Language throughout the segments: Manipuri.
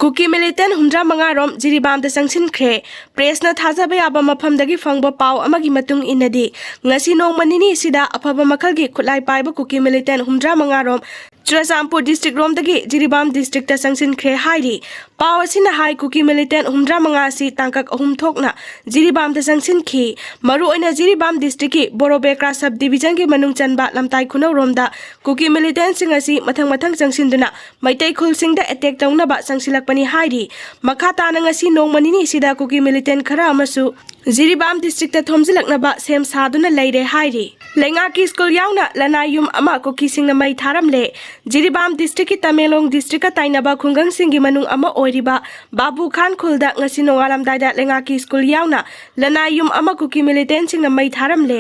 kuki militant humdra mangarom jirabamda chngsinkhre presna thajaba yaba mafamdagi fangba paw amagi matung inadi ngasi nongmanini sida afaba makhalgi khulai paiba kuki militant humdra mangarom Churasampur district romdagi jirabam district ta chngsinkhre hairi paw asina hai kuki militant humdra mangasi tangkak ahum thokna jirabam ta chngsinkhi maru oina jirabam district ki borobekra sub division ki manung chanba lamtai khunau romda kuki militant singasi mathang changsinduna maitai khul singda attack tauna ba changsilakpani hairi makha tana ngasi nongmanini sida kuki militant khara amasu jirabam district ta thomjilakna ba sem saduna leire hairi lenga ki school yauna lanayum ama kuki singna mai tharamle jirabam district ki tamelong district ka tainaba khungang singi manung ama oiriba babu khan khulda ngasi nongalam daida lenga ki school yauna lanayum ama kuki militant singna mai tharamle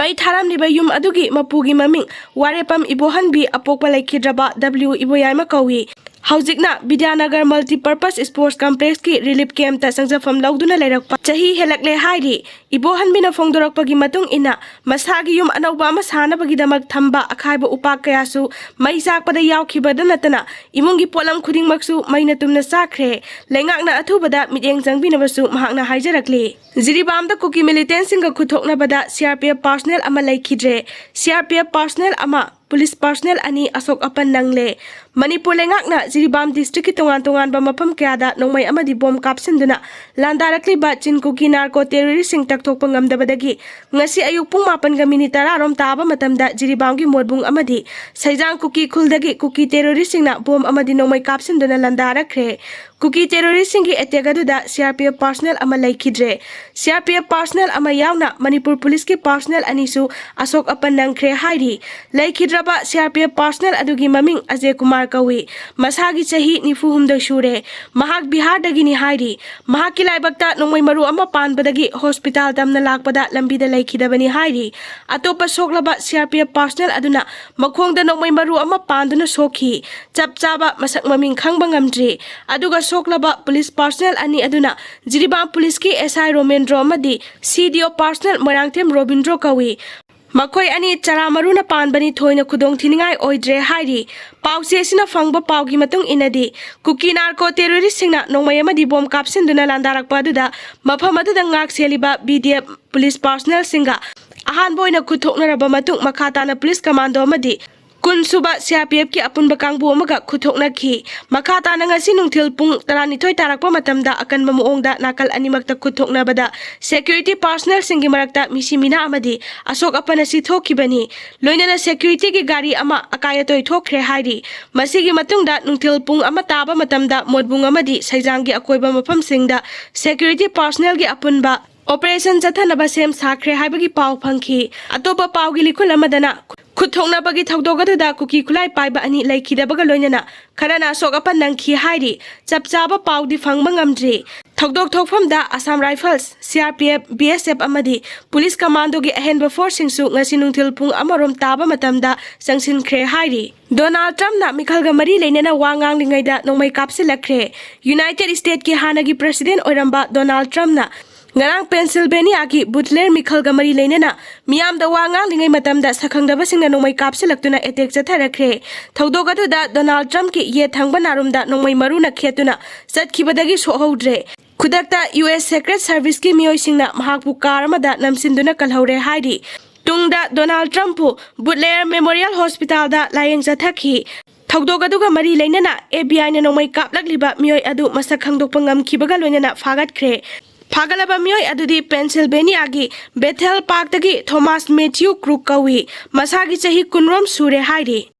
mai tharam liba yum adugi mapugi maming warepam ibohan bi apokpa laikhidraba w iboyama kawi Haujikna Vidyanagar Multi-Purpose Sports Complex ki relief camp ta sangjafam lauduna leirakpa chahi helakle hairi ibohan bina fongdorakpagi matung ina masagi yum anauba ama sanabagi damak thamba akhaiba upak kayasu mai sakpada yaukibada natana imungi polam khudingmaksu maina tumna sakre lengakna athubada mityeng jangbinabasu mahakna haijarakle jirabamda kuki militant singa khuthokna bada CRPF personnel ama laikhidre CRPF personnel ama Police personnel ani asok apan nangle Manipur lengakna jirabam district ki tongan ba mafam kyada nongmai amadi bom kapsinduna landarakli ba chinkuki narco terrorist sing takthok pangamdabadagi ngasi ayuk pung 8:10 rom taba matamda jirabam ki modbung amadi saijang kuki khuldagi kuki terrorist singna bom amadi nongmai kapsinduna landarakre kuki terrorist singi attack aduda CRPF personnel ama laikhidre CRPF personnel ama yauna Manipur police ki personnel anisu asok apan nangkhre hairi laikhidraba CRPF personnel adugi maming Ajay Kumar kawi masagi chahi nifu humdoi shure mahak Bihar dagini hairi mahaki laibakta nongmai maru ama panbadagi hospital damna lakpada lambida laikhidabani hairi atopa soklaba CRPF personnel aduna makhongda nongmai maru ama panduna sokhi chapchaba masak maming khangba ngamdri aduga soklaba police personnel ani aduna jirabam police ki SI Romendro amadi CDO personnel Morangthem Robindro kawi Makoi ani charamaruna panbani thoina khudong thiningai oidre hairi pause sina fangba pawgi matung inadi kuki narco terrorist singna nongmai amadi bom kapsinduna landarakpa aduda mafam aduda ngak seliba BDF police personnel singa ahan boina khuthoknaraba matung makhatana police commando amadi Kunsuba CRPF ki apunba kangbu amaga khuthoknakhi makhatana ngasi nungthil pung 12 tarakpa matamda akanba muongda nakal animakta khuthoknabada security personnel singi marakta misimina amadi asok apana si thokibani loinana security ki gari ama akayatoi thokre hairi masigi matungda nungthil pung ama taba matamda modbung amadi saijangi akoiba mafam singda security personnel gi apunba operation jathanaba sem sakhre haibagi paw phangki atopa pawgi likhul amadana Kuthongnabagi thogdogadada kuki khulai paiba ani laikhidabaga loinana kharana sokapan nangkhi hairi chapchaba pawdi phangba ngamdri thogdok thokfamda Assam Rifles CRPF BSF amadi police commando gi ahenba forcing su ngasi nungthil pung amarom taba matamda chngsinkhre hairi Donald Trump na mikhalga mari leinana wangang lingaida nongmai kapsilakre United States ki hanagi president oiramba Donald Trump na Ngarang Pennsylvania ki Butler mikhalga mari leinana miyam da wangang lingai matamda sakhangdaba singna nongmai kapsilaktuna attack chatharakre thogdogatuda Donald Trump ki ye thangba narumda nongmai maruna khetuna chatkibadagi sohodre khudakta US Secret Service ki miyoi singna mahakpu karamada namsinduna kalhaure hairi tungda Donald Trump pu Butler Memorial Hospital da layeng chathakhi thogdogaduga mari leinana FBI na nongmai kaplakliba miyoi adu masak khangdokpa ngamkhibaga loinana fagatkhre Fagalaba miyoi adudi Pennsylvania gi Bethel Park tagi Thomas Matthew Crook kawi masagi chahi kunrom sure hairi